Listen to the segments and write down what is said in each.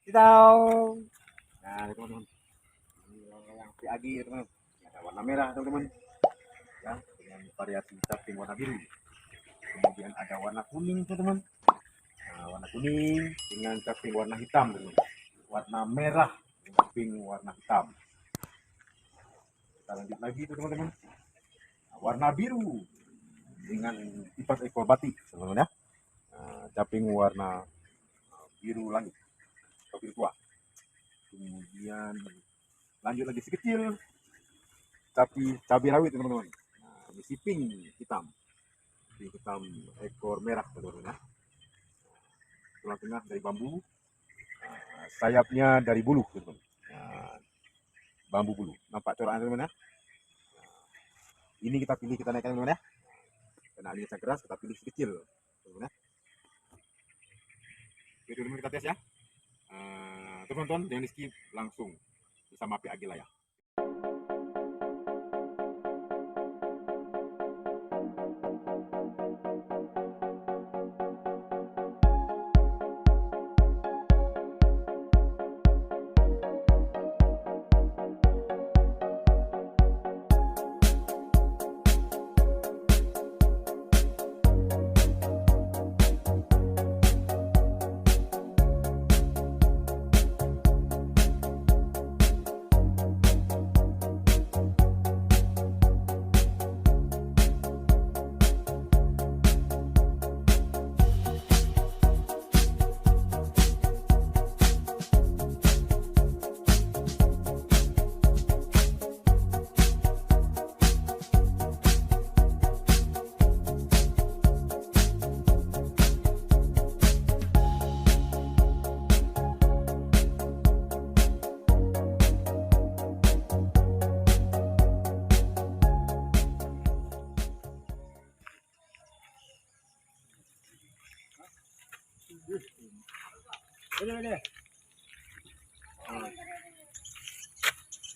Tahu. Nah, teman-teman. Ini yang PAG ya, teman-teman. Ada warna merah, teman-teman. Ya, dengan variasi caping warna biru. Kemudian ada warna kuning, teman-teman. Nah, warna kuning dengan caping warna hitam, teman-teman. Warna merah dengan caping warna hitam. Kita lanjut lagi, teman-teman. Nah, warna biru dengan 4 ekor batik, teman-teman ya. Nah, caping warna biru langit atau biru tua. Kemudian lanjut lagi si kecil, tapi cabai rawit, teman-teman. Nah, ini si pink hitam, ekor merah, teman-teman ya. Tulang tengah dari bambu, sayapnya dari bulu, teman-teman. Nah, bambu bulu, nampak coraknya, teman-teman ya. Ini kita pilih, kita naikkan, teman-teman ya. Karena ini sangat keras, kita pilih si kecil, teman-teman ya. Oke, teman-teman, kita tes ya. Teman-teman jangan di skip, langsung bersama PAG lah ya.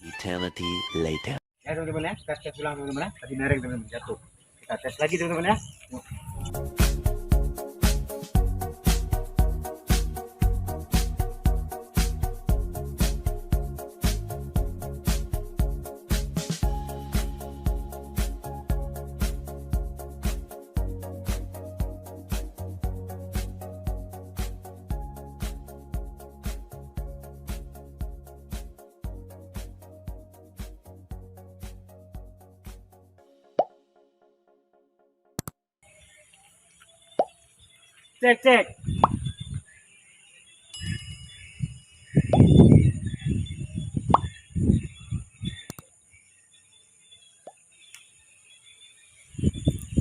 Eternity later. Ya, teman-teman ya, kita tes ulang, teman-teman ya. Tadi mereng, teman-teman, jatuh. Kita tes lagi, teman-teman ya. Cek, cek.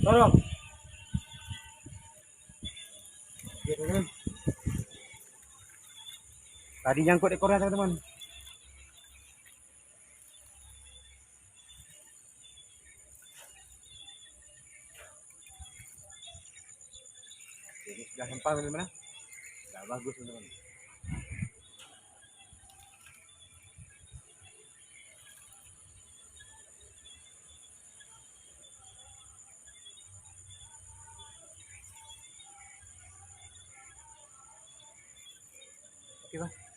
Tolong. Oke, teman-teman. Tadi nyangkut ekornya, teman-teman. Ini sudah hempal, teman-teman ya. Sudah bagus, teman-teman. Oke, Pak.